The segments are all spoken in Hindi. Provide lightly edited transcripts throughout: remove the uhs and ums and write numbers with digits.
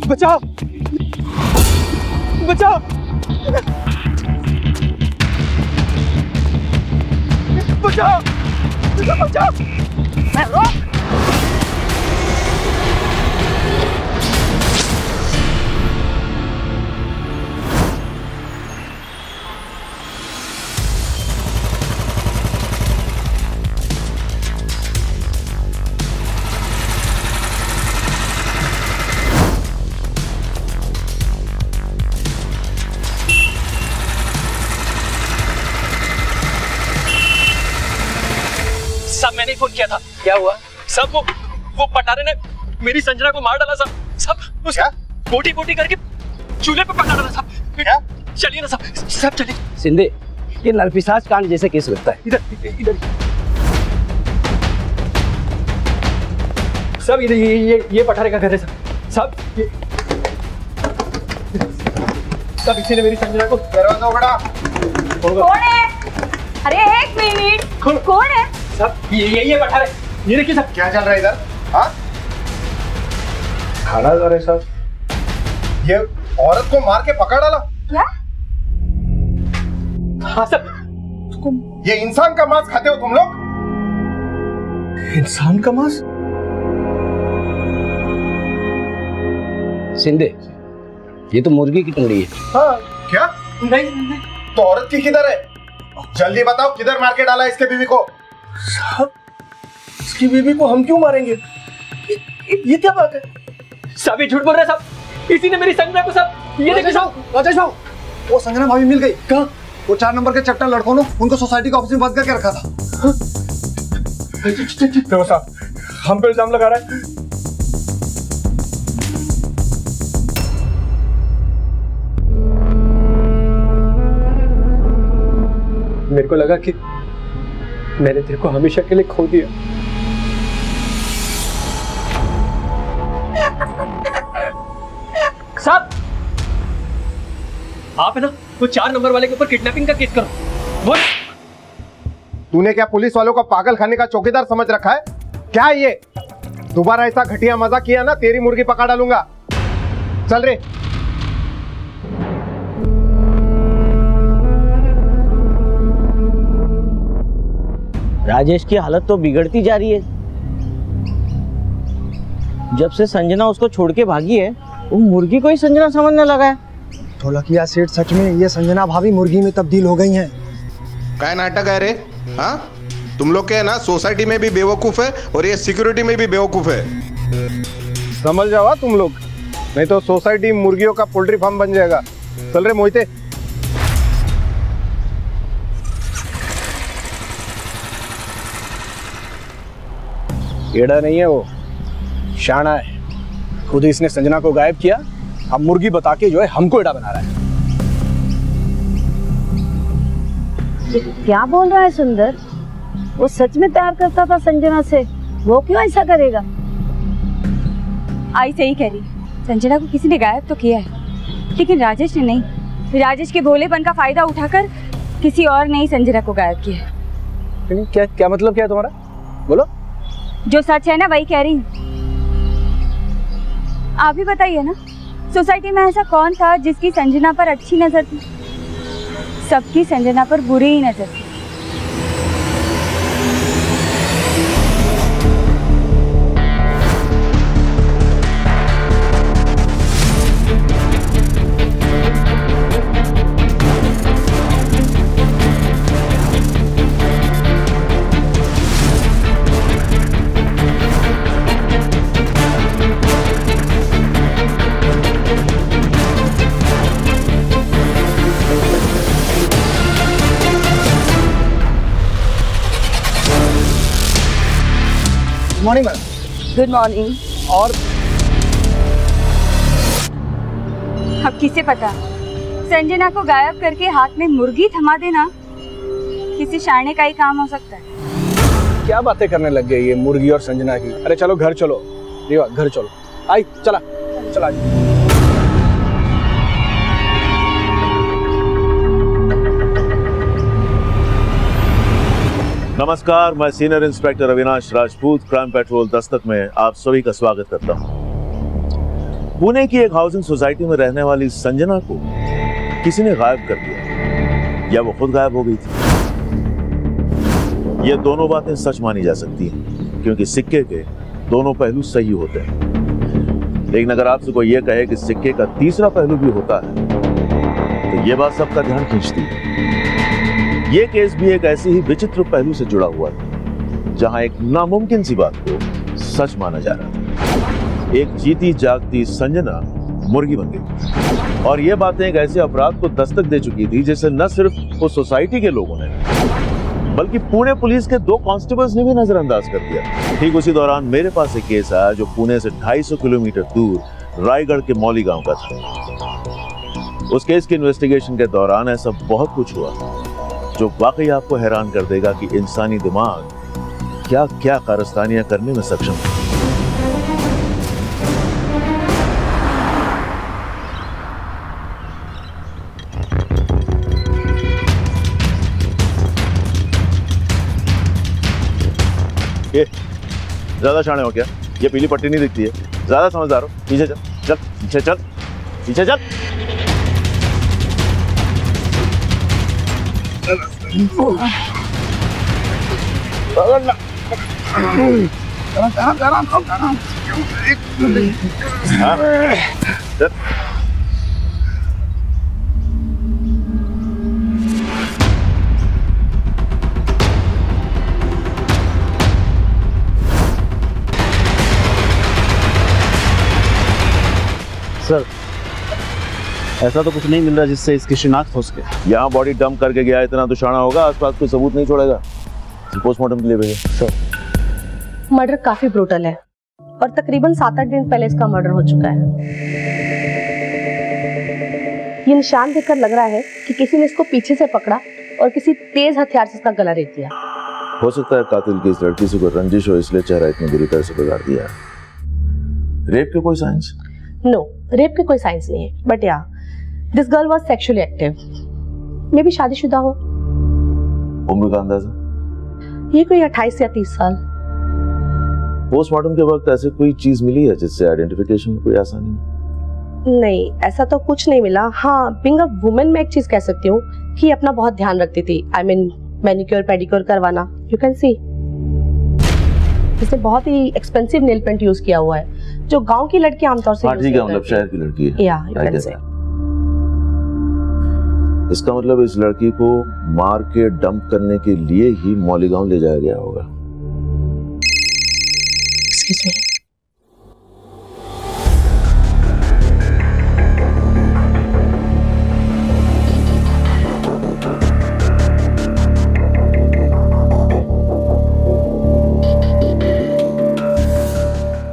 बचाओ बचाओ बचाओ बचाओ। सब मैंने फोन किया था। क्या हुआ? सब वो पटारे ने मेरी संजना को मार डाला सब। सब उसका बोटी बोटी करके चूल्हे पे पका डाला सब। क्या? चलिए ना सब चलिए। सिंधे, ये नरपिशाच कांड जैसे केस लगता है। इधर सब इधर ये पठारे का घर है सब इसी ने मेरी संजना को। दरवाजा उगड़ा। कौन है? अरे एक मिनट, कौन है? सब ये पठारे, ये देखिए सब। क्या चल रहा है इधर? हाँ? खाना कर रहे सब। ये औरत को मार के पकड़ डाला? क्या? हाँ सब। ये इंसान का मांस खाते हो तुम लोग? इंसान का मांस? सिंधे, ये तो मुर्गी की टुंडी है। हाँ। क्या? नहीं। तो औरत की किधर है? जल्दी बताओ, किधर मार के डाला इसके बीवी को? साहब, इसकी बीवी को हम क्यों मारेंगे? ये क्या बात है? सब ये झूठ बोल रहे हैं सब। इसी ने मेरी संजना को सब। ये देखो सब। राजेश बाबू, वो संजना भाभी मिल गई। कहाँ? वो 4 नंबर के चट्टा लड़कों ने उनको सोसाइटी के ऑफिस में बंद करके रखा था। देखो साहब, हम पे इल्जाम लगा रहा है। मेरे को लगा कि मैंने तेरे को हमेशा के लिए खो दिया। साहब, आप है ना वो 4 नंबर वाले के ऊपर किडनैपिंग का केस करो। बोल। तूने क्या पुलिस वालों को पागल खाने का चौकीदार समझ रखा है क्या? ये दोबारा ऐसा घटिया मजाक किया ना, तेरी मुर्गी पका डालूंगा। चल रे। राजेश की हालत तो बिगड़ती जा रही है। जब से संजना उसको छोड़ के भागी है, वो मुर्गी को ही संजना समझने लगा है। ढोलकिया सेठ, सच में ये संजना भाभी मुर्गी में तब्दील हो गई हैं। क्या नाटक है रे? हाँ, तुम लोग के ना सोसाइटी में भी बेवकूफ है और ये सिक्योरिटी में भी बेवकूफ है। समझ जाओ तुम लोग, नहीं तो सोसाइटी मुर्गियों का पोल्ट्री फार्म बन जाएगा। चल रे मोहिते। एड़ा नहीं है वो, शाना है। खुद ही इसने संजना को गायब किया, अब मुर्गी बता के जो है हमको एड़ा बना रहा है। क्या बोल रहा है सुंदर? वो सच में प्यार करता था संजना से, वो क्यों ऐसा करेगा? आई सही कह रही, संजना को किसी ने गायब तो किया है, लेकिन राजेश ने नहीं। राजेश के भोलेपन का फायदा उठाकर किसी और ने ही संजना को गायब किया है। क्या मतलब क्या है तुम्हारा? बोलो। जो सच है ना वही कह रही हूँ। आप ही बताइए ना, सोसाइटी में ऐसा कौन था जिसकी संजना पर अच्छी नजर थी? सबकी संजना पर बुरी ही नजर थी। Morning madam. Good morning. और अब किसे पता, संजना को गायब करके हाथ में मुर्गी थमा देना किसी शाने का ही काम हो सकता है। क्या बातें करने लग गई ये मुर्गी और संजना की। अरे चलो घर चलो, रीवा घर चलो। आई चला चला। नमस्कार, मैं senior inspector Avinash Rajput, crime petrol Dastak में आप सभी का स्वागत करता हूं। पुणे की एक हाउसिंग सोसाइटी में रहने वाली संजना को किसी ने गायब कर दिया या वो खुद गायब हो गई थी। ये दोनों बातें सच मानी जा सकती हैं क्योंकि सिक्के के दोनों पहलू सही होते हैं। लेकिन अगर आपसे कोई ये कहे कि सिक्के का तीसरा पहलू भी होता है तो ये बात सबका ध्यान खींचती है। ये केस भी एक ऐसे ही विचित्र पहलू से जुड़ा हुआ था जहां एक नामुमकिन सी बात को सच माना जा रहा था। एक जीती जागती संजना मुर्गी बन गई और ये बातें एक ऐसे अपराध को दस्तक दे चुकी थी जिसे न सिर्फ उस सोसाइटी के लोगों ने बल्कि पुणे पुलिस के 2 कांस्टेबल्स ने भी नजरअंदाज कर दिया। ठीक उसी दौरान मेरे पास एक केस आया जो पुणे से 250 किलोमीटर दूर रायगढ़ के मौली गांव का था। उस केस के इन्वेस्टिगेशन के दौरान ऐसा बहुत कुछ हुआ जो वाकई आपको हैरान कर देगा कि इंसानी दिमाग क्या क्या कारस्तानियां करने में सक्षम है। ज्यादा शाणे हो क्या? ये पीली पट्टी नहीं दिखती है, ज्यादा समझदार हो। पीछे चल, चल पीछे चल, पीछे चल। सर, ऐसा तो कुछ नहीं मिल रहा जिससे इसकी शिनाख्त हो सके। यहाँ बॉडी डंप करके गया, इतना तो शाना होगा, आसपास कोई सबूत नहीं छोड़ेगा। पोस्टमार्टम के लिए भेजो। सर, मर्डर काफी ब्रूटल है और तकरीबन 7-8 दिन पहले इसका मर्डर हो चुका है। ये निशान देखकर लग रहा है कि किसी ने इसको पीछे से पकड़ा और किसी तेज हथियार से इसका गला रेत दिया। हो सकता है कातिल की इस लड़की से कोई रंजिश हो, इसलिए चेहरा इतनी बुरी तरह से बिगाड़ दिया। रेप के कोई साइंस? नो, रेप के कोई साइंस नहीं है, बट या this girl was sexually active. May be शादीशुदा हो। उम्र का अंदाजा? ये कोई 28 या 30 साल। पोस्टमार्टम के वक्त ऐसे कोई चीज मिली है जिससे आइडेंटिफिकेशन में कोई आसानी हो? नहीं, ऐसा तो कुछ नहीं मिला। हाँ, बीइंग अ वुमेन मैं एक चीज कह सकती हूँ कि अपना बहुत ध्यान रखती थी। आई मीन मैनिक्योर पेडिक्योर करवाना। यू कैन सी इसने बहुत ही एक्सपेंसिव नेल पेंट यूज किया हुआ है जो गांव की लड़की आमतौर से ठीक है, मतलब शहर की लड़की है। या यू कैन से। इसका मतलब इस लड़की को मार के डंप करने के लिए ही मौली गांव ले जाया गया होगा। Excuse me.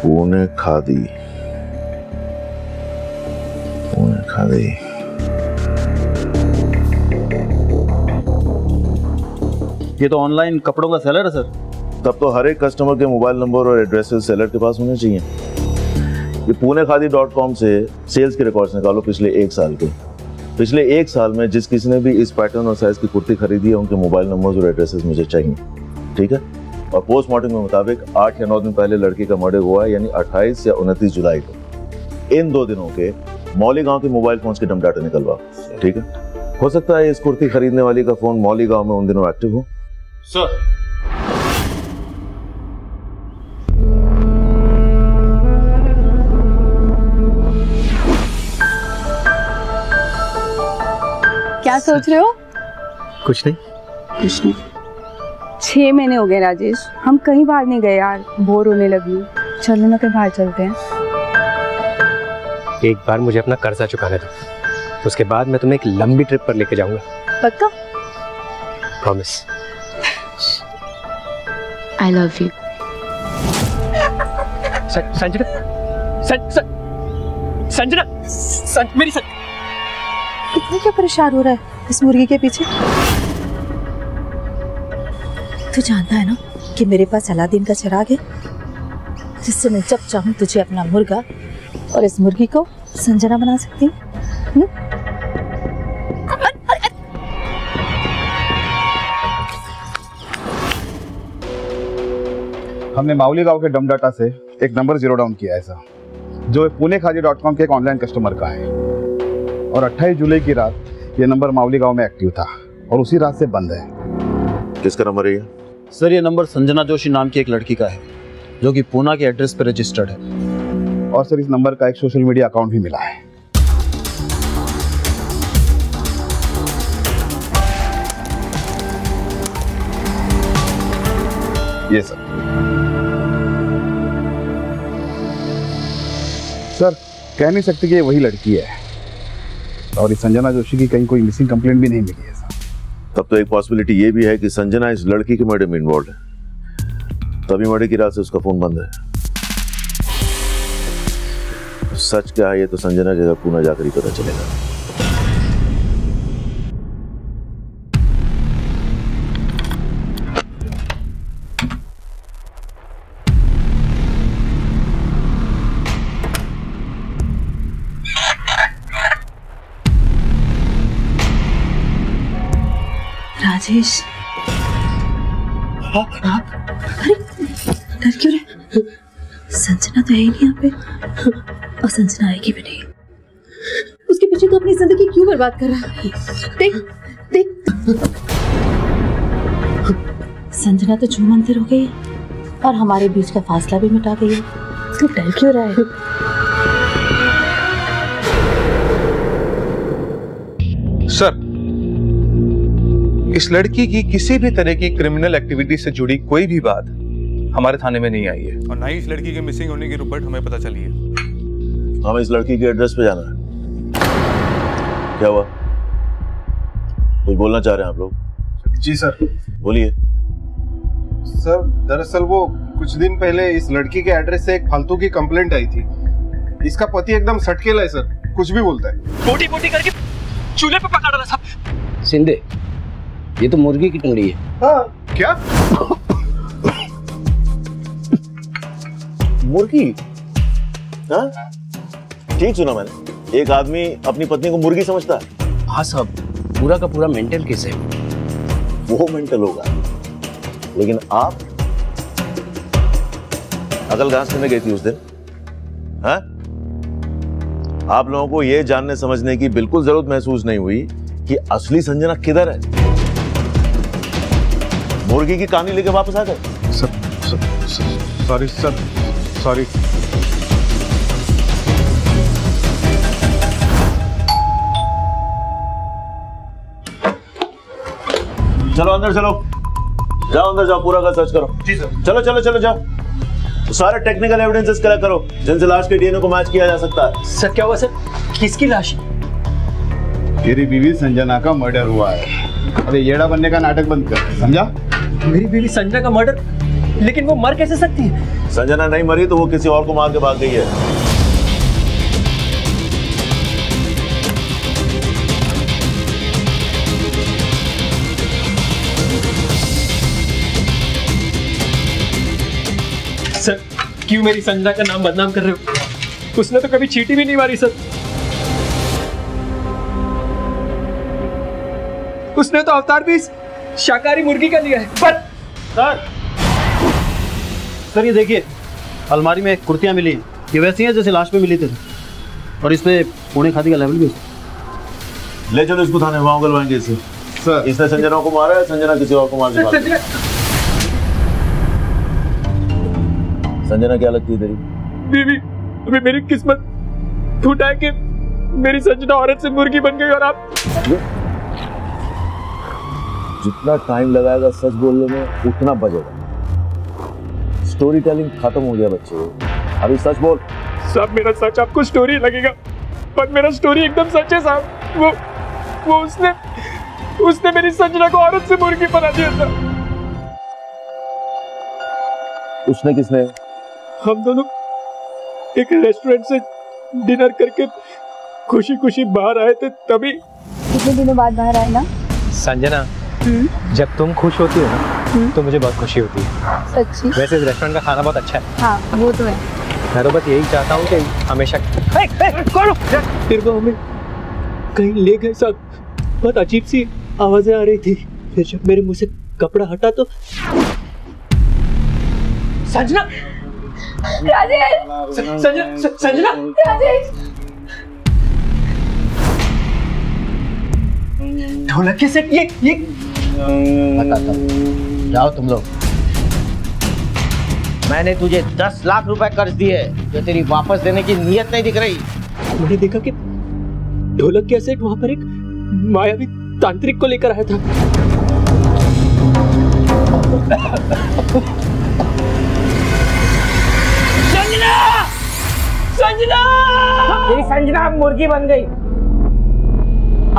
पुणे खादी, पुणे खादी। ये तो ऑनलाइन कपड़ों का सेलर है सर। तब तो हर एक कस्टमर के मोबाइल नंबर और एड्रेसेस सेलर के पास होने चाहिए। ये punekhadi.com से सेल्स के रिकॉर्ड्स निकालो पिछले 1 साल के। पिछले 1 साल में जिस किसी ने भी इस पैटर्न और साइज की कुर्ती खरीदी है उनके मोबाइल नंबर्स और एड्रेसेस मुझे चाहिए, ठीक है? और पोस्टमार्टम के मुताबिक 8 या 9 दिन पहले लड़की का मर्डर हुआ है, यानी 28 या 29 जुलाई को। इन 2 दिनों के मौली गांव के मोबाइल फोन्स के डंप डाटा निकलवा, ठीक है? हो सकता है इस कुर्ती खरीदने वाली का फोन मौली गांव में उन दिनों एक्टिव हो। सर, क्या सोच रहे हो? कुछ नहीं। कुछ नहीं। 6 महीने हो गए राजेश, हम कहीं बाहर नहीं गए यार, बोर होने लगी। चलो ना कहीं बाहर चलते हैं। एक बार मुझे अपना कर्जा चुकाने दो, उसके बाद मैं तुम्हें एक लंबी ट्रिप पर लेके जाऊंगा। पक्का? Promise. I love you. Sanjana, Sanjana, मेरी इतना क्या परेशान हो रहा है इस मुर्गी के पीछे? तू जानता है ना कि मेरे पास अलादीन का चिराग है जिससे मैं जब चाहूं तुझे अपना मुर्गा और इस मुर्गी को संजना बना सकती हूँ। हमने माउली गांव के डम डाटा से एक नंबर जीरो डाउन किया है सर। जो punekhadi.com के एक ऑनलाइन कस्टमर का है और 28 जुलाई की रात ये नंबर मावली गांव में एक्टिव था और उसी रात से बंद है। किसका नंबर है ये? सर ये नंबर संजना जोशी नाम की एक लड़की का है जो कि पूना के एड्रेस पर रजिस्टर्ड है। और सर इस नंबर का एक सोशल मीडिया अकाउंट भी मिला है। ये सर कह नहीं सकते कि ये वही लड़की है और इस संजना जोशी की कहीं कोई मिसिंग कंप्लेंट भी नहीं मिली है सर। तब तो एक पॉसिबिलिटी ये भी है कि संजना इस लड़की के मर्डर में इन्वॉल्व है, तभी मर्डर की रात से उसका फोन बंद है। सच क्या है ये तो संजना के घर पूना जाकर ही पता चलेगा। राजेश, आप अरे डर क्यों रहे? संजना तो है ही नहीं यहाँ पे और संजना आएगी भी नहीं। उसके पीछे तो अपनी जिंदगी क्यों बर्बाद कर रहा है? देख देख, संजना तो छू मंतर हो गई है और हमारे बीच का फासला भी मिटा गई है। तू डर क्यों रहा है? सर, इस लड़की की किसी भी तरह की क्रिमिनल एक्टिविटी से जुड़ी कोई भी बात हमारे थाने में नहीं आई है और ना ही इस लड़की के मिसिंग होने की रिपोर्ट हमें पता चली है। हमें इस लड़की के एड्रेस पे जाना है। क्या हुआ? कुछ बोलना चाह रहे हैं आप लोग? जी सर। बोलिए। सर दरअसल वो कुछ दिन पहले इस लड़की के एड्रेस से एक फालतू की कंप्लेंट आई थी। इसका पति एकदम सटकेला है सर, कुछ भी बोलता है। बोटी बोटी करके चूल्हे पे पका डाला साहब। सिंधे, ये तो मुर्गी की टंगड़ी है। हाँ, क्या? मुर्गी? हाँ? ठीक सुना मैंने। एक आदमी अपनी पत्नी को मुर्गी समझता है? हाँ साहब, पूरा का पूरा मेंटल केस है। वो मेंटल होगा, लेकिन आप अकल घास करने गई थी उस दिन? हाँ? आप लोगों को यह जानने समझने की बिल्कुल जरूरत महसूस नहीं हुई कि असली संजना किधर है? मुर्गी की कहानी लेके वापस आ गए। Sorry sir, sorry. चलो अंदर चलो, जाओ अंदर जाओ, पूरा का सर्च करो। जी सर। चलो चलो चलो जाओ, सारे टेक्निकल एविडेंसेस कलेक्ट करो जिनसे लाश के डीएनए को मैच किया जा सकता है। सर क्या हुआ सर? किसकी लाश? तेरी बीवी संजना का मर्डर हुआ है। अरे येड़ा बनने का नाटक बंद कर, समझा? मेरी बीवी संजना का मर्डर? लेकिन वो मर कैसे सकती है? संजना नहीं मरी तो वो किसी और को मार के भाग गई है। सर क्यों मेरी संजना का नाम बदनाम कर रहे हो? उसने तो कभी चींटी भी नहीं मारी सर। उसने तो अवतार भी शाकाहारी मुर्गी का लिया है। पर सर ये देखिए, अलमारी में कुर्तियां मिली हैं, ये वैसी हैं जैसे लाश पे मिली थी और इस पे पुणे खादी का लेवल भी है। ले चलो इसको थाने, वहां उगलवाएंगे इसे। सर इसने संजना को मारा है, संजना किसी और को मार के भाग गई। संजना क्या लगती है तेरी? बीवी। अभी मेरी किस्मत फूटा है कि मेरी संजना औरत से मुर्गी बन गई और आप जितना टाइम लगाएगा सच बोलने में उतना बचेगा। स्टोरी टेलिंग खत्म हो गया बच्चे, अभी सच बोल। साहब मेरा सच आपको स्टोरी लगेगा पर मेरा स्टोरी एकदम सच है साहब। वो उसने मेरी संजना को औरत से मुर्गी बना दिया था। उसने किसने? हम दोनों एक रेस्टोरेंट से डिनर करके खुशी खुशी बाहर आए थे, तभी। कितने दिनों बाद बाहर आए ना? संजना जब तुम खुश होती हो ना तो मुझे बहुत खुशी होती है। सच्ची? वैसे इस रेस्टोरेंट का खाना बहुत अच्छा है। हाँ वो तो है। मैं तो बस यही चाहता हूँ कि हमेशा तेरे को हमें कहीं ले गए साहब। बहुत अजीब सी आवाजें आ रही थी, फिर जब मेरे मुंह से कपड़ा हटा तो संजना राजेश संजना राजेश ढोलक के सेठ ये बताता हूँ, जाओ तुम लोग। मैंने तुझे 10 लाख रुपए कर्ज दिए जो तेरी वापस देने की नीयत नहीं दिख रही। मैंने देखा कि ढोलक के सेठ वहां पर एक मायावी तांत्रिक को लेकर आया था। संजना! संजना! तेरी संजना मुर्गी बन गई।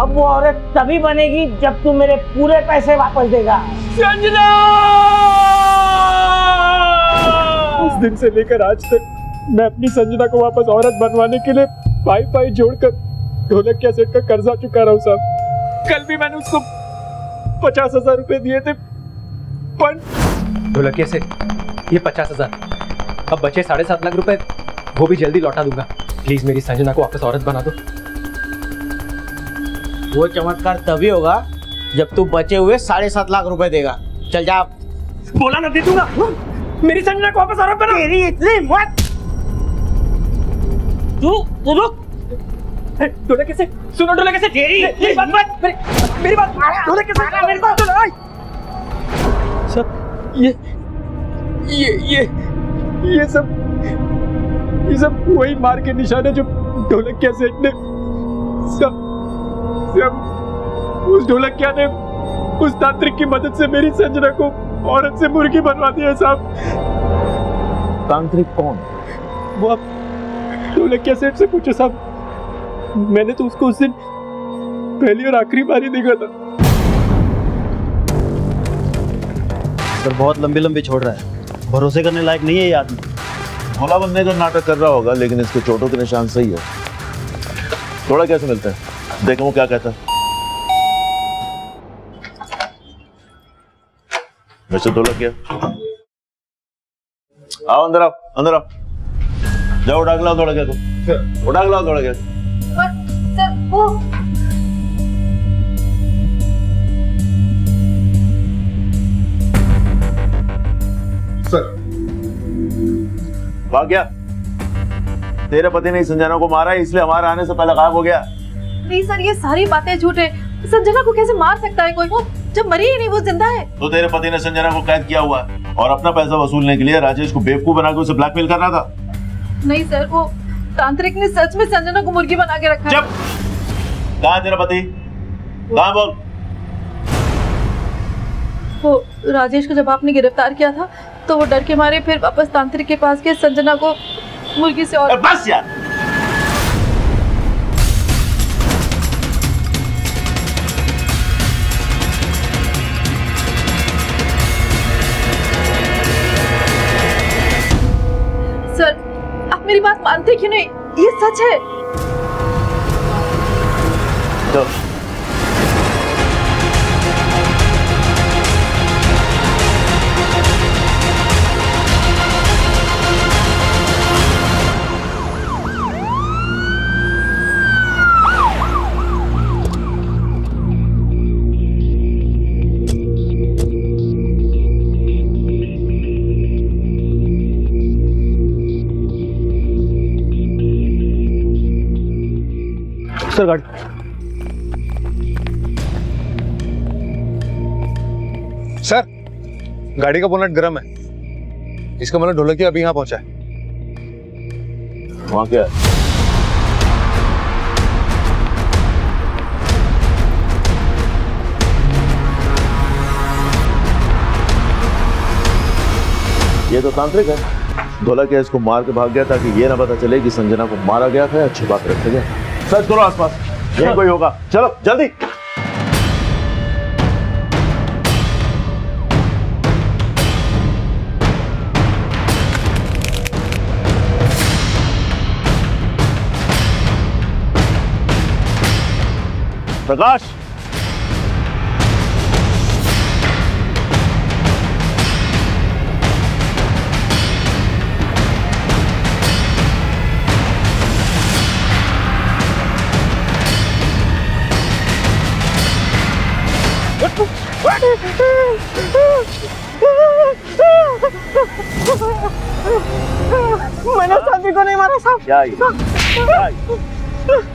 अब वो औरत तभी बनेगी जब तू मेरे पूरे पैसे वापस देगा। संजना! उस दिन से लेकर आज तक मैं अपनी संजना को वापस औरत बनवाने के लिए पाई जोड़कर ढोलक के सेठ का कर्जा चुका रहा हूँ साहब। कल भी मैंने उसको 50,000 रुपए दिए थे, पर ढोलक के सेठ ये 50,000 अब बचे 7.5 लाख रुपए, वो भी जल्दी लौटा दूंगा। प्लीज मेरी संजना को वापस औरत बना दो। वो चमत्कार तभी होगा जब तू बचे हुए 7.5 लाख रुपए देगा। चल जा। बोला ना दे दूंगा। मेरी संजना को वापस औरत बना। तेरी इतनी मत। तू रुक। ढोलक के सेठ सुनो, ढोलक के सेठ मेरी बात मत, मेरी बात ढोलक के सेठ मेरी बात सुनो। सब ये सब वही मार के निशाने जो ढोलक के सेठ ने सब उस ढोलकिया ने उस तांत्रिक की मदद से मेरी संजना को औरत से मुर्गी बनवा दिया साहब। तांत्रिक कौन? वो आप ढोलकिया सेठ से पूछो साहब। मैंने तो उसको उस दिन पहली और आखिरी बार ही देखा था। सर बहुत लंबी छोड़ रहा है, भरोसे करने लायक नहीं है ये आदमी। भोला बनने का नाटक कर रहा होगा, लेकिन इसके चोटों के निशान सही है। थोड़ा कैसे मिलता है, देखो वो क्या कहता है। वैसे ढोलकिया आओ, अंदर आओ, अंदर आओ। जाओ उड़ा के लाओ ढोलकिया को, उड़ा के लाओ ढोलकिया। सर वो सर भाग गया। तेरे पति ने संजना को मारा है, इसलिए हमारे आने से पहले गायब हो गया। नहीं सर, ये सारी बातें झूठ है। संजना को कैसे मार सकता है कोई? वो जब मरी ही नहीं, वो जिंदा है। तो तेरे पति ने संजना को कैद किया हुआ है और अपना पैसा वसूलने के लिए राजेश को बेवकूफ बना के उसे ब्लैकमेल कर रहा था। नहीं सर, वो तांत्रिक ने सच में संजना को मुर्गी बना के रखा है। कहाँ है तेरा पति? कहाँ बोल? वो राजेश को जब आपने गिरफ्तार किया था तो वो डर के मारे फिर वापस तांत्रिक के पास गए संजना को मुर्गी से। और बस यार, सर आप मेरी बात मानते क्यों नहीं? ये सच है। तो सर गाड़ी। सर गाड़ी का बोनट गर्म है, इसका मतलब ढोलकिया अभी यहाँ पहुंचा है। वहाँ क्या है? ये तो तांत्रिक है। ढोलकिया इसको मार के भाग गया ताकि ये ना पता चले कि संजना को मारा गया था या छुपा के रखा गया। सर्च करो आसपास, यही कोई होगा। चलो जल्दी। प्रकाश, मैंने उस तांत्रिक को नहीं मारा साहब। क्या ये?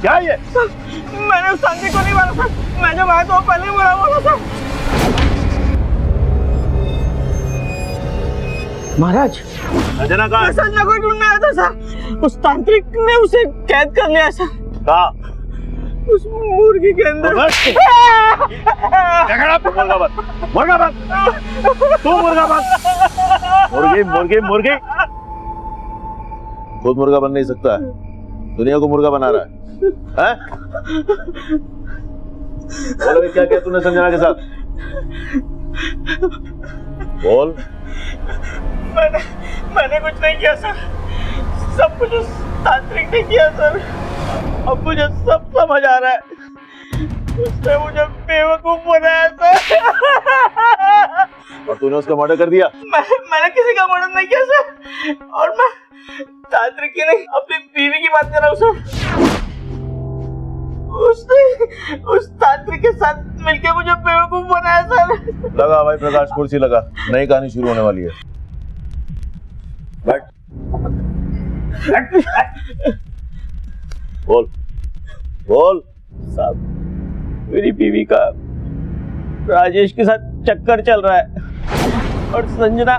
क्या ये? मैंने उस तांत्रिक को नहीं मारा साहब। मैं जब आया तो पहले ही मरा हुआ था साहब। महाराज, संजना कहाँ है? संजना को ढूंढने आया था सर। उस तांत्रिक ने उसे कैद कर लिया सर। कहाँ? उस मुर्गी के अंदर। मुर्गा बन, मुर्गा बन, तू मुर्गा बन। मुर्गी मुर्गी मुर्गी खुद मुर्गा बन नहीं सकता है, दुनिया को मुर्गा बना रहा है, हैं? बोल क्या किया तूने संजना के साथ? बोल। मैंने कुछ नहीं किया सर, सब कुछ उस तांत्रिक ने किया सर। अब मुझे सब समझ आ रहा है, उसने मुझे बेवकूफ बनाया सर। और तूने उसका मर्डर कर दिया? मैंने किसी का मर्डर नहीं किया सर, और मैं तांत्रिक की नहीं अपनी बीवी की बात कर रहा हूँ सर। उसने उस तांत्रिक के साथ मिलकर मुझे बेवकूफ बनाया सर। लगा भाई प्रकाश, कुर्सी लगा, नई कहानी शुरू होने वाली है। बैठ। बोल बोल। साहब, मेरी बीवी का राजेश के साथ चक्कर चल रहा है और संजना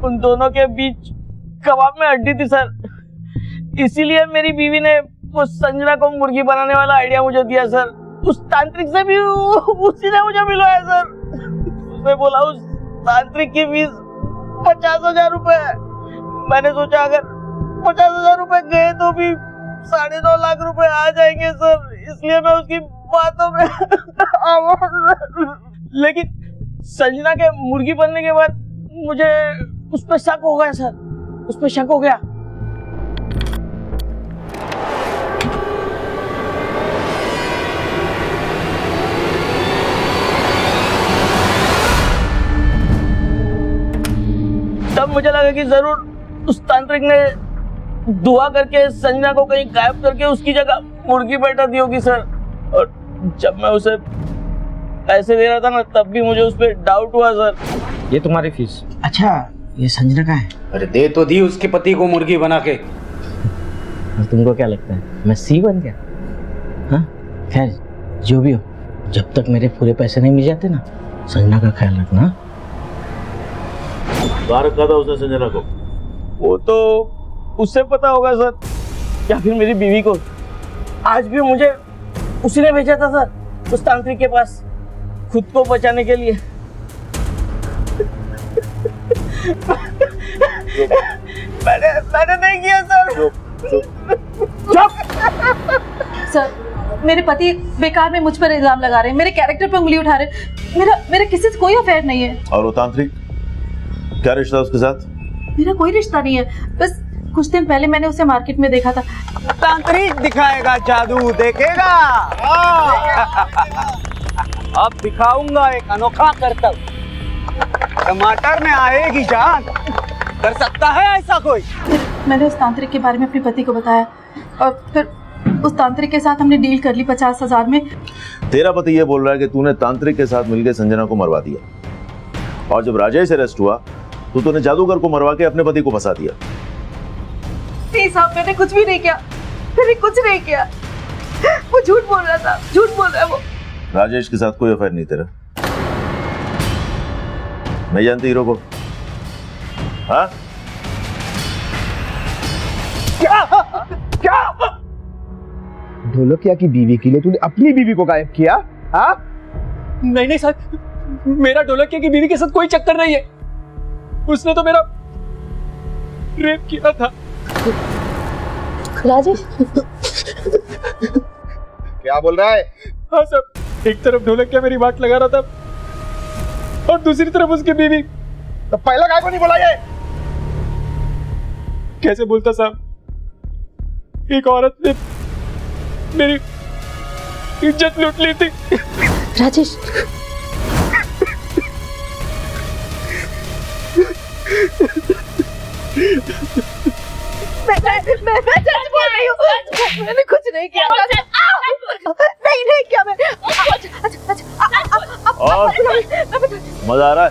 उन दोनों के बीच कबाब में हड्डी थी सर। इसीलिए मेरी बीवी ने उस संजना को मुर्गी बनाने वाला आइडिया मुझे दिया सर। उस तांत्रिक से भी उसी ने मुझे मिलवाया सर। उसने बोला उस तांत्रिक की फीस 50,000 रुपए है। मैंने सोचा अगर 50,000 रुपए गए तो भी 9.5 लाख रुपए आ जाएंगे सर, इसलिए मैं उसकी बातों में लेकिन संजना के मुर्गी बनने के बाद मुझे उस पर शक हो गया सर, उस पर शक हो गया। तब मुझे लगा कि जरूर उस तांत्रिक ने दुआ करके संजना को कहीं गायब करके उसकी जगह मुर्गी बैठा दी होगी सर। और जब मैं उसे पैसे दे रहा था ना, तब भी मुझे उस पर डाउट हुआ सर। ये तुम्हारी फीस। अच्छा, ये संजना का है? अरे दे तो दी उसके पति को मुर्गी बना के। और तुमको क्या लगता है मैं सी बन गया? हाँ, खैर जो भी हो, जब तक मेरे पूरे पैसे नहीं मिल जाते ना, संजना का ख्याल रखना। रखा था उसने संजना को? वो तो उससे पता होगा सर, या फिर मेरी बीवी को। आज भी मुझे उसी ने भेजा था सर उस तांत्रिक के पास, खुद को बचाने के लिए। मैंने नहीं किया सर। सर, मेरे पति बेकार में मुझ पर इल्जाम लगा रहे हैं, मेरे कैरेक्टर पर उंगली उठा रहे हैं। मेरा किसी से कोई अफेयर नहीं है। और वो तांत्रिक, क्या रिश्ता उसके साथ? मेरा कोई रिश्ता नहीं है, बस कुछ दिन पहले मैंने उसे मार्केट में देखा था। तांत्रिक दिखाएगा जादू, देखेगा। अब दिखाऊंगा एक अनोखा करतब। टमाटर में आएगी जान। कर सकता है ऐसा कोई? मैंने उस तांत्रिक के बारे में अपने पति को बताया और फिर उस तांत्रिक के साथ हमने डील कर ली 50,000 में। तेरा पति ये बोल रहा है कि तूने तांत्रिक के साथ मिलकर संजना को मरवा दिया, और जब राजेश अरेस्ट हुआ तो तूने जादूगर को मरवा के अपने पति को फंसा दिया। नहीं साहब, मैंने कुछ भी नहीं किया, मैंने कुछ नहीं किया। वो झूठ बोल रहा था, झूठ बोल रहा है वो। राजेश के साथ कोई अफेयर नहीं तेरा? नहीं जानती हीरो को? हाँ? क्या ढोलकिया की बीवी के लिए तूने अपनी बीवी को गायब किया? हाँ? नहीं सर, मेरा ढोलकिया की बीवी के साथ कोई चक्कर नहीं है। उसने तो मेरा रेप किया था। राजेश, क्या बोल रहा है? हाँ सर, एक तरफ ढोलकिया मेरी बात लगा रहा था और दूसरी तरफ उसकी बीवी। तो पहला गाय को नहीं बुलाया? कैसे बोलता साहब? एक औरत ने मेरी इज्जत लूट ली थी। राजेश, मैं सच बोल रही हूँ, मैंने कुछ नहीं किया। नहीं किया मैंने। और मजा आ रहा है?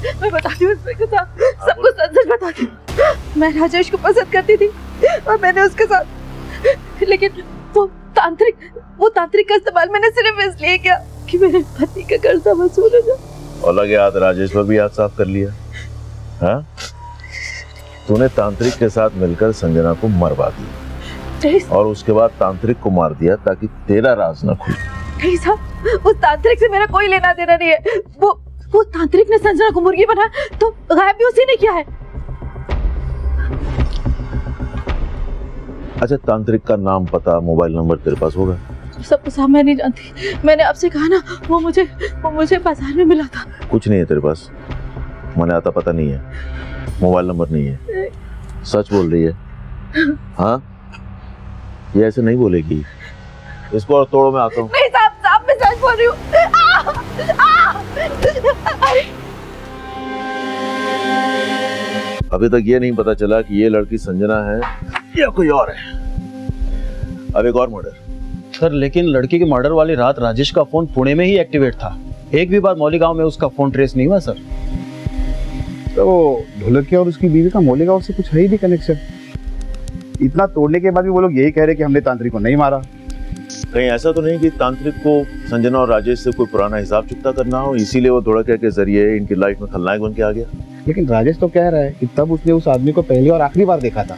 मैं बताती हूँ इंस्पेक्टर साहब, सब कुछ सच बताती हूँ। मैं राजेश को पसंद करती थी और मैंने उसके साथ, लेकिन वो तांत्रिक का इस्तेमाल मैंने सिर्फ इसलिए किया कि मेरे पति का कर्जा वसूल हो जाए। और लगे हाथ राजेश पर भी हाथ साफ कर लिया। हाँ, तूने तांत्रिक के साथ मिलकर संजना को मरवा दिया और उसके बाद तांत्रिक को मार दिया ताकि तेरा राज न खुले। नहीं साहब, उस तांत्रिक से मेरा कोई लेना देना नहीं है। वो तांत्रिक ने संजना को मुर्गी बनाया तो गायब भी उसी ने किया है। अच्छा, तांत्रिक का नाम, पता, मोबाइल नंबर तेरे पास होगा? सब कुछ मैं नहीं जानती। मैंने आपसे कहा ना, वो मुझे बाजार में मिला था। कुछ नहीं है तेरे पास? मने आता पता नहीं है, मोबाइल नंबर नहीं है, सच बोल रही है? हाँ, ये ऐसे नहीं बोलेगी। इसको और तोड़ो, मैं आता हूँ। नहीं साहब, मैं सच बोल रही हूँ। अभी तक ये नहीं पता चला कि ये लड़की संजना है या कोई और है। अब एक और मर्डर। सर, लेकिन लड़की के मर्डर वाली रात राजेश का फोन पुणे में ही एक्टिवेट था। एक भी बार मौलीगांव में उसका फोन ट्रेस नहीं हुआ सर। तो ढोलकिया और उसकी बीवी का मौलीगांव से कुछ है ही नहीं कनेक्शन। इतना तोड़ने के बाद भी वो लोग यही कह रहे कि हमने तांत्रिक को नहीं मारा। कहीं ऐसा तो नहीं कि तांत्रिक को संजना और राजेश से कोई पुराना हिसाब चुकता करना हो, इसीलिए वो ढोलकिया के जरिए इनकी लाइफ में खलनायक बन के आ गया? लेकिन राजेश तो कह रहा है कि तब उसने उस आदमी को पहली और आखिरी बार देखा था।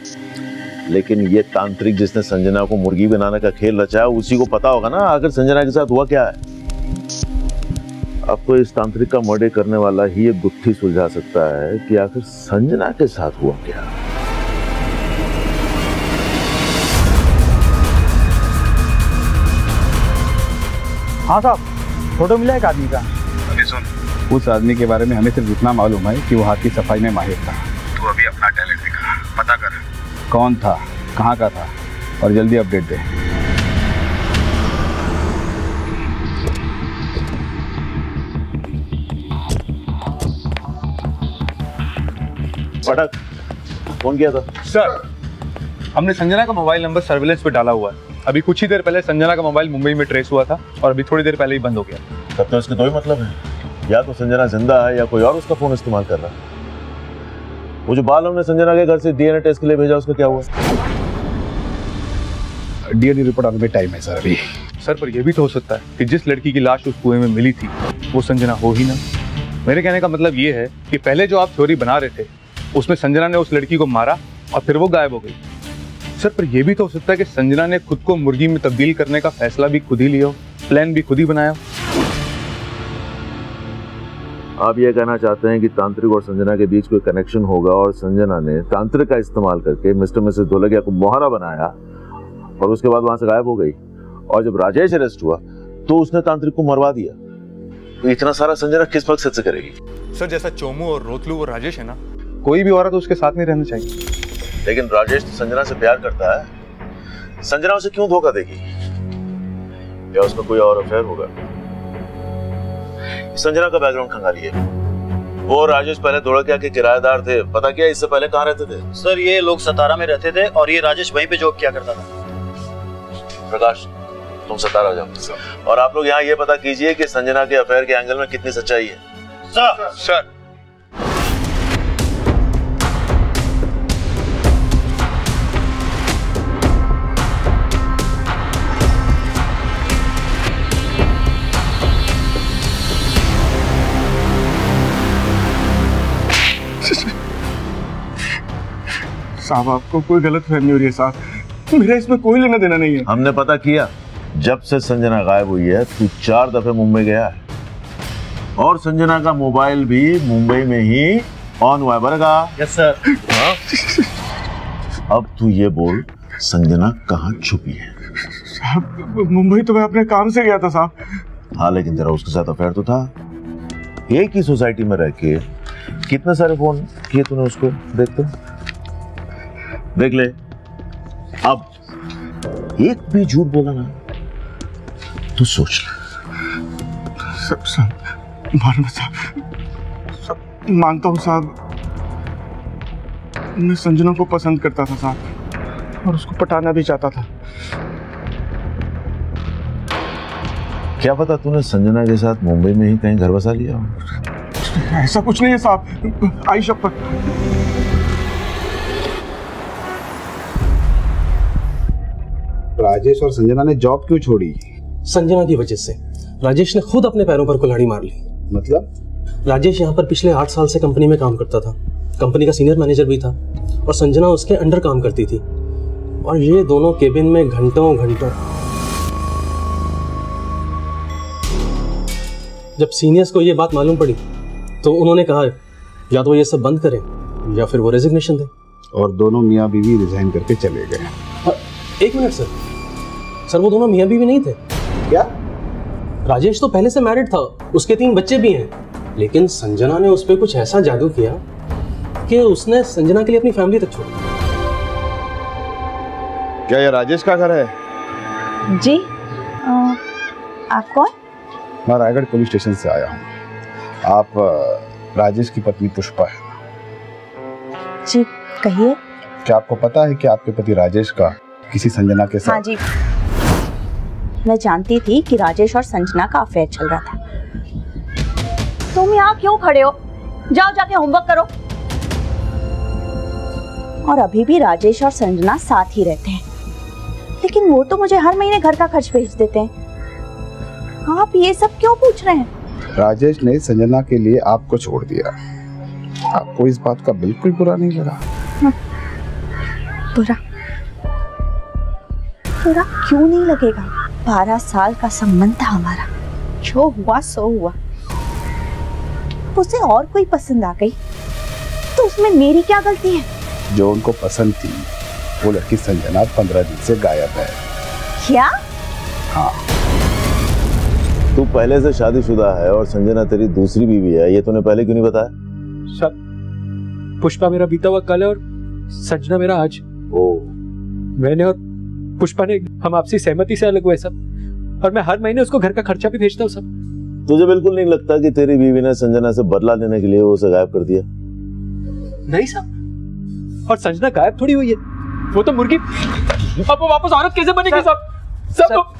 लेकिन ये तांत्रिक जिसने संजना को मुर्गी बनाने का खेल रचा, उसी को पता होगा ना आखिर संजना के साथ हुआ क्या है। अब तो इस तांत्रिक का मर्डर करने वाला ही एक गुत्थी सुलझा सकता है कि आखिर संजना के साथ हुआ क्या। हाँ साहब, फोटो मिला एक आदमी का। अभी सुन, उस आदमी के बारे में हमें सिर्फ इतना मालूम है कि वो हाथ की सफाई में माहिर था। तू अभी अपना टैलेंट दिखा, पता कर कौन था, कहाँ का था, और जल्दी अपडेट दे। पटक, फोन किया था? सर, हमने संजना का मोबाइल नंबर सर्विलेंस पे डाला हुआ है। अभी कुछ ही देर पहले संजना का मोबाइल मुंबई में ट्रेस हुआ था और अभी थोड़ी देर पहले ही बंद हो गया। तब तो इसके दो ही मतलब है, या तो संजना जिंदा है या कोई और उसका फोन इस्तेमाल कर रहा है। वो जो बाल हमने संजना के घर से डीएनए टेस्ट के लिए भेजा, उसका क्या हुआ? डीएनए रिपोर्ट आने में टाइम है सर अभी। सर, पर यह भी तो हो सकता है कि जिस लड़की की लाश उस कुएं में मिली थी वो संजना हो ही ना। मेरे कहने का मतलब ये है कि पहले जो आप थ्योरी बना रहे थे उसमें संजना ने उस लड़की को मारा और फिर वो गायब हो गई। सर, पर यह भी तो हो सकता है कि संजना ने खुद को मुर्गी में तब्दील करने का फैसला भी खुद ही लिया, प्लान भी खुद ही बनाया। आप ये कहना चाहते हैं कि तांत्रिक और संजना के बीच कोई कनेक्शन होगा और संजना ने तांत्रिक का इस्तेमाल करके मिस्टर मिसेस ढोलकिया को मोहरा बनाया और उसके बाद वहां से गायब हो गई, और जब राजेश अरेस्ट हुआ तो उसने तांत्रिक को मरवा दिया। तो इतना सारा संजना किस मकसद से करेगी? सर, जैसा चोमू और रोतलू वो राजेश है ना, कोई भी औरत उसके साथ नहीं रहना चाहिए। लेकिन राजेश तो संजना से प्यार करता है, संजना उसे क्यों धोखा देगी? या उसका कोई और अफेयर होगा? संजना का बैकग्राउंड खंगालिए। वो राजेश पहले ढोलकिया के किराएदार थे, पता क्या इससे पहले कहाँ रहते थे? सर, ये लोग सतारा में रहते थे और ये राजेश वहीं पे जॉब किया करता था। प्रकाश, तुम सतारा जाओ और आप लोग यहाँ ये पता कीजिए कि संजना के अफेयर के एंगल में कितनी सच्चाई है। Sir, sir. साहब, आपको कोई गलतफहमी हो रही है साहब, मेरा इसमें कोई लेना देना नहीं है। हमने पता किया, जब से संजना गायब हुई है तू 4 दफे मुंबई गया है और संजना का मोबाइल भी मुंबई में ही ऑन हुआ है। बरगा? Yes sir. अब तू ये बोल, संजना कहाँ छुपी है? साहब, मुंबई तो मैं अपने काम से गया था साहब। हाँ, लेकिन तेरा उसके साथ अफेयर तो था। एक ही सोसाइटी में रह के कितने सारे फोन किए तूने उसको? देख ले। अब एक भी झूठ बोला ना तो सोच ले। मारना साहब, मानता हूँ साहब, मैं संजना को पसंद करता था साहब और उसको पटाना भी चाहता था। क्या पता तूने संजना के साथ मुंबई में ही कहीं घर बसा लिया हो। ऐसा कुछ नहीं है साहब, आई शपथ। राजेश और संजना ने जॉब क्यों छोड़ी? संजना की वजह से। राजेश ने खुद अपने पैरों पर कुल्हाड़ी मार ली। मतलब? राजेश यहाँ पर पिछले 8 साल से कंपनी में काम करता था, कंपनी का सीनियर मैनेजर भी था, और संजना उसके अंडर काम करती थी, और ये दोनों केबिन में घंटों घंटों। जब सीनियर्स को ये बात मालूम पड़ी तो उन्होंने कहा या तो ये सब बंद करें या फिर वो रेजिग्नेशन दें। और दोनों मियाँ बीवी रिजाइन करके चले गए। एक मिनट सर, वो दोनों मियाँ बीवी नहीं थे। क्या? राजेश तो पहले से मैरिड था, उसके 3 बच्चे भी हैं, लेकिन संजना ने उस पर कुछ ऐसा जादू किया कि उसने संजना के लिए अपनी फैमिली तक छोड़ी। क्या ये राजेश का घर है? जी। आप कौन? मैं रायगढ़ पुलिस स्टेशन से आया हूँ। आप राजेश की पत्नी पुष्पा है? जी कहिए। क्या आपको पता है कि आपके पति राजेश का किसी संजना के साथ? हाँ जी, मैं जानती थी कि राजेश और संजना का अफेयर चल रहा था। तुम यहाँ क्यों खड़े हो? जाओ जाके होमवर्क करो। और अभी भी राजेश और संजना साथ ही रहते हैं, लेकिन वो तो मुझे हर महीने घर का खर्च भेज देते हैं। आप ये सब क्यों पूछ रहे हैं? राजेश ने संजना के लिए आपको छोड़ दिया, आपको इस बात का बिल्कुल बुरा नहीं लगा? बुरा क्यों नहीं लगेगा? 12 साल का संबंध था हमारा, जो हुआ सो हुआ। उसे और कोई पसंद आ गई तो उसमें मेरी क्या गलती है? जो उनको पसंद थी वो लड़की संजना 15 दिन से गायब है। क्या? हाँ। तू पहले से शादीशुदा है और संजना तेरी दूसरी बीवी है, ये तूने पहले क्यों नहीं बताया? सब पुष्पा मेरा बीता हुआ कल है और संजना मेरा आज। मैंने और पुष्पा ने हम आपसी सहमति से अलग हुए सब, और मैं हर महीने उसको घर का खर्चा भी भेजता हूँ सब। तुझे बिल्कुल नहीं लगता कि तेरी बीवी ने संजना से बदला लेने के लिए उसे गायब कर दिया? नहीं साहब, और संजना गायब थोड़ी हुई है, वो तो मुर्गी। अब वो वापस औरत कैसे बनेगी साहब? सब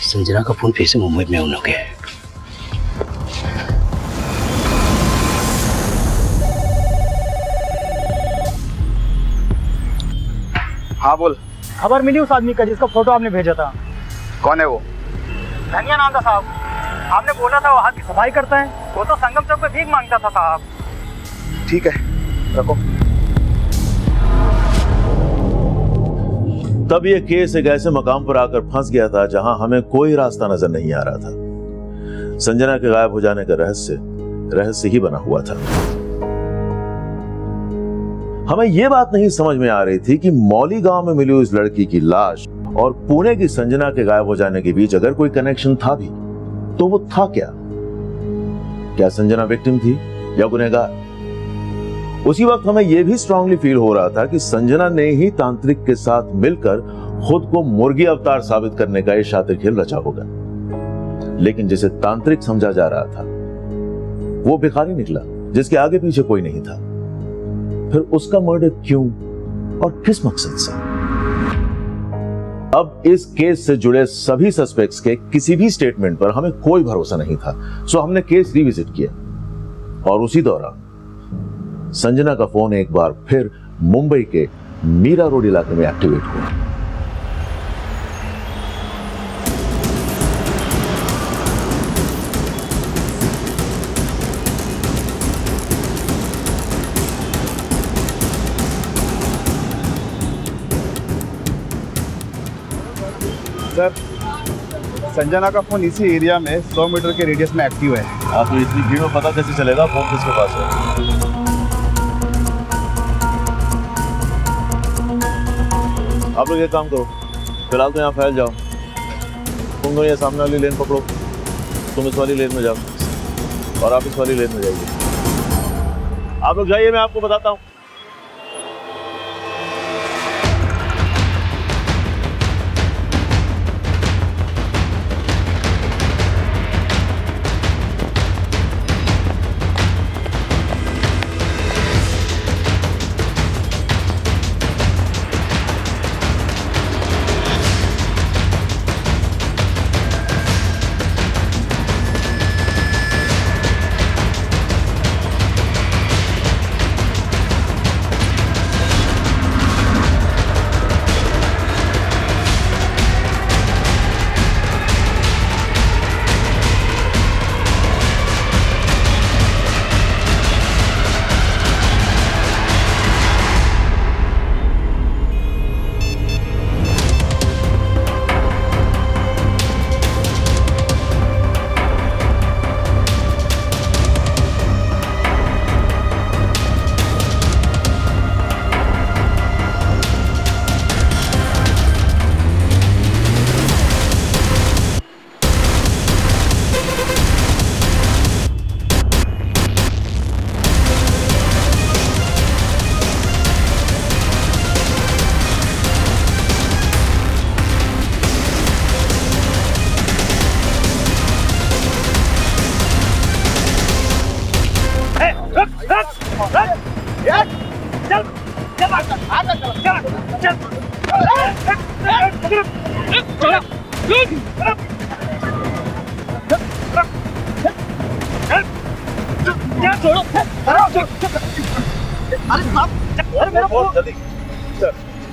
संजना का फोन फिर से मुंबई में ऑन हो गया है। हाँ बोल। खबर मिली उस आदमी का जिसका फोटो आपने भेजा था। कौन है वो? धनिया नाम था साहब। आपने बोला था वो हाथ की सफाई करता है, वो तो संगम चौक पे भीख मांगता था साहब। ठीक है, रखो। तब ये केस एक ऐसे मकाम पर आकर फंस गया था जहां हमें कोई रास्ता नजर नहीं आ रहा था। संजना के गायब हो जाने का रहस्य ही बना हुआ था। हमें यह बात नहीं समझ में आ रही थी कि मौली गांव में मिली उस लड़की की लाश और पुणे की संजना के गायब हो जाने के बीच अगर कोई कनेक्शन था भी तो वो था क्या? क्या संजना विक्टिम थी या गुनहगार? उसी वक्त हमें यह भी स्ट्रांगली फील हो रहा था कि संजना ने ही तांत्रिक के साथ मिलकर खुद को मुर्गी अवतार साबित करने का एक शातिर खेल रचा होगा। लेकिन जिसे तांत्रिक समझा जा रहा था वो भिखारी निकला जिसके आगे पीछे कोई नहीं था। फिर उसका मर्डर क्यों और किस मकसद से? अब इस केस से जुड़े सभी सस्पेक्ट्स के किसी भी स्टेटमेंट पर हमें कोई भरोसा नहीं था, सो हमने केस रिविजिट किया और उसी दौरान संजना का फोन एक बार फिर मुंबई के मीरा रोड इलाके में एक्टिवेट हुआ। सर, संजना का फोन इसी एरिया में 100 मीटर के रेडियस में एक्टिव है। हाँ, तो इतनी भीड़ में पता कैसे चलेगा फोन किसके पास है? आप लोग एक काम करो, फिलहाल तो यहाँ फैल जाओ। तुम दोनों ये सामने वाली लेन पकड़ो, तुम इस वाली लेन में जाओ और आप इस वाली लेन में जाइए। आप लोग जाइए, मैं आपको बताता हूँ।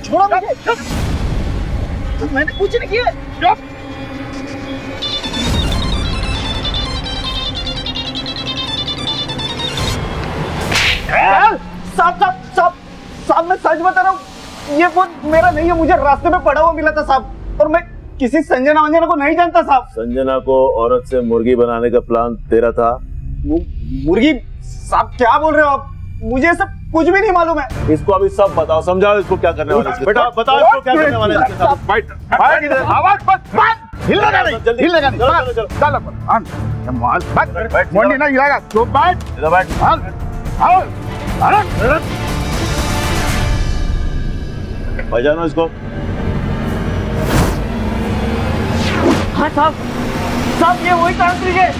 छोड़ो मुझे, मैंने कुछ नहीं किया। साहब मैं सच बता रहा हूँ, ये फोन मेरा नहीं है, मुझे रास्ते में पड़ा हुआ मिला था साहब, और मैं किसी संजना वंजना को नहीं जानता साहब। संजना को औरत से मुर्गी बनाने का प्लान तेरा था? मुर्गी? साहब क्या बोल रहे हो आप, मुझे सब कुछ भी नहीं मालूम है। इसको अभी सब बताओ, समझाओ इसको क्या करने वाले हैं। बेटा बताओ इसको क्या करने वाले हैं इसके साथ। बैठ इधर, आवाज मत हिलने नहीं, जल्दी हिलने नहीं, चलो चलो चल अपन बैठ, मोंडी नहीं हिलाएगा, चुप बैठ इधर बैठ। पहचानो इसको। हाँ साहब ये वही तांत्रिक है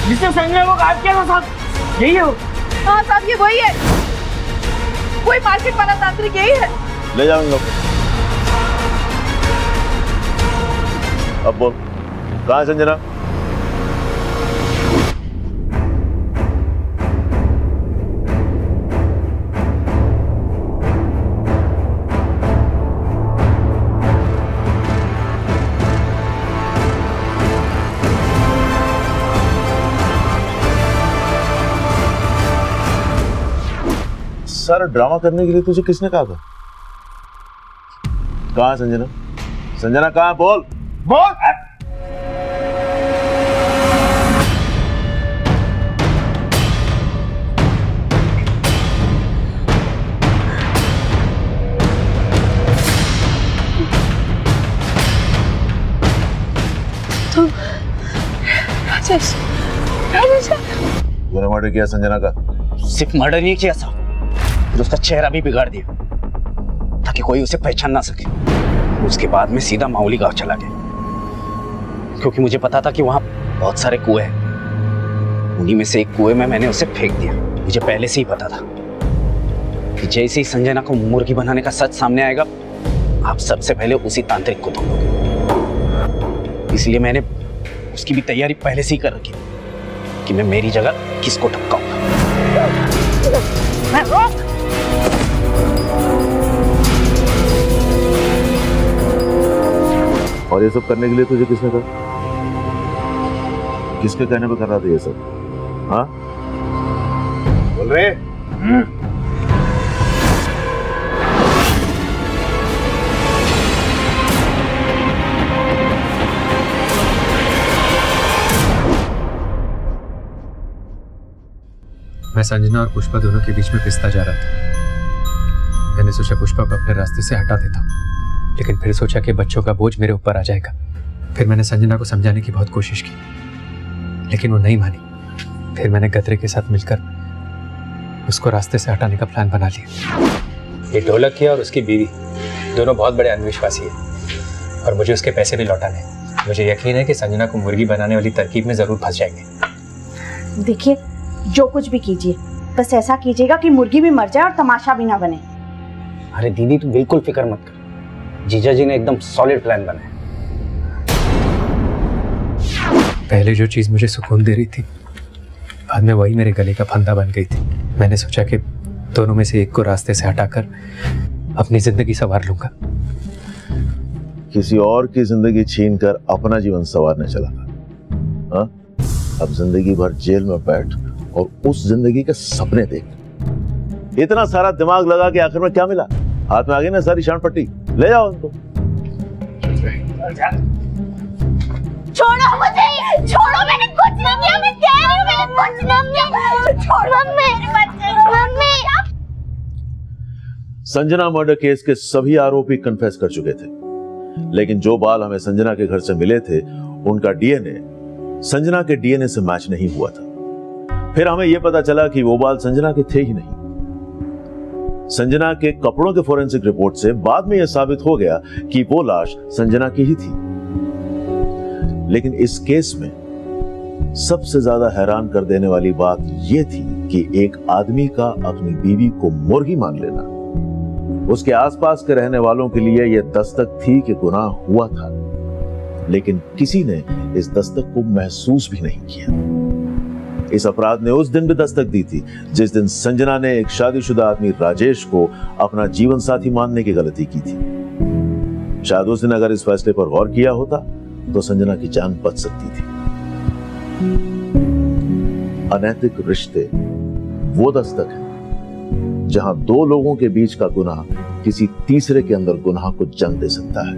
जिसने संजना को गायब किया था साहब, यही है वो। हाँ साहब ये वही है, कोई मार्केट वाला तांत्रिक यही है। ले जाओ इन लोग। अब बोल कहाँ है संजना? सारा ड्रामा करने के लिए तुझे किसने कहा था? कहाँ है संजना? संजना कहाँ है? बोल बोल। तो राजेश, राजेश तूने मर्डर किया संजना का? सिर्फ मर्डर नहीं किया साहब, फिर उसका चेहरा भी बिगाड़ दिया ताकि कोई उसे पहचान ना सके। उसके बाद में सीधा माउली गांव चला गया, क्योंकि मुझे पता था कि वहां बहुत सारे कुएं हैं। उन्हीं में से एक कुएं में मैंने उसे फेंक दिया। मुझे पहले से ही पता था कि जैसे ही संजना को मुर्गी बनाने का सच सामने आएगा, आप सबसे पहले उसी तांत्रिक को ढूंढोगे। इसलिए मैंने उसकी भी तैयारी पहले से ही कर रखी कि मैं मेरी जगह किसको टपकाऊंगा। और ये सब करने के लिए तुझे किसने कहा? किसके कहने पे कर रहा था ये सब? हाँ बोल रहे? मैं संजना और पुष्पा दोनों के बीच में पिसता जा रहा था। मैंने सोचा पुष्पा को अपने रास्ते से हटा देता हूँ, लेकिन फिर सोचा कि बच्चों का बोझ मेरे ऊपर आ जाएगा। फिर मैंने संजना को समझाने की बहुत कोशिश की, लेकिन वो नहीं मानी। फिर मैंने गदरे के साथ मिलकर उसको रास्ते से हटाने का प्लान बना लिया। ये ढोलकिया और उसकी बीवी दोनों बहुत बड़े अंधविश्वासी है और मुझे उसके पैसे भी लौटाने। मुझे यकीन है कि संजना को मुर्गी बनाने वाली तरकीब में जरूर फंस जाएंगे। देखिए, जो कुछ भी कीजिए, बस ऐसा कीजिएगा कि मुर्गी भी मर जाए और तमाशा भी ना बने। अरे दीदी तू बिल्कुल फिक्र मत कर, जीजा जी ने एकदम सॉलिड प्लान बनाया। पहले जो चीज मुझे सुकून दे रही थी, बाद में वही मेरे गले का फंदा बन गई थी। मैंने सोचा कि दोनों में से एक को रास्ते से हटाकर अपनी जिंदगी संवार लूंगा। किसी और की जिंदगी छीनकर अपना जीवन संवारने चला था। हाँ? अब जिंदगी भर जेल में बैठ और उस जिंदगी के सपने देख। इतना सारा दिमाग लगा के आखिर में क्या मिला? हाथ में आ गई ना सारी शान पट्टी। ले जाओ उनको। छोड़ो मुझे, छोड़ो, मैंने कुछ नहीं किया, मैं कह रही हूँ मैंने कुछ नहीं किया। छोड़ो मेरे बच्चे, मम्मी। संजना मर्डर केस के सभी आरोपी कन्फेस कर चुके थे, लेकिन जो बाल हमें संजना के घर से मिले थे उनका डीएनए संजना के डीएनए से मैच नहीं हुआ था। फिर हमें यह पता चला कि वो बाल संजना के थे ही नहीं। संजना के कपड़ों के फोरेंसिक रिपोर्ट से बाद में यह साबित हो गया कि वो लाश संजना की ही थी। लेकिन इस केस में सबसे ज्यादा हैरान कर देने वाली बात यह थी कि एक आदमी का अपनी बीवी को मुर्गी मान लेना उसके आसपास के रहने वालों के लिए यह दस्तक थी कि गुनाह हुआ था, लेकिन किसी ने इस दस्तक को महसूस भी नहीं किया। इस अपराध ने उस दिन भी दस्तक दी थी जिस दिन संजना ने एक शादीशुदा आदमी राजेश को अपना जीवन साथी मानने की गलती की थी। शायद उस दिन अगर इस फैसले पर गौर किया होता तो संजना की जान बच सकती थी। अनैतिक रिश्ते वो दस्तक है जहां दो लोगों के बीच का गुनाह किसी तीसरे के अंदर गुनाह को जन्म दे सकता है।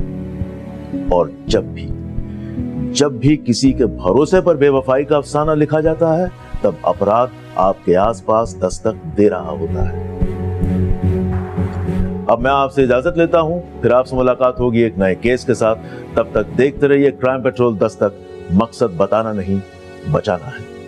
और जब भी किसी के भरोसे पर बेवफाई का अफसाना लिखा जाता है तब अपराध आपके आसपास दस्तक दे रहा होता है। अब मैं आपसे इजाजत लेता हूं, फिर आपसे मुलाकात होगी एक नए केस के साथ। तब तक देखते रहिए क्राइम पेट्रोल दस्तक, मकसद बताना नहीं बचाना है।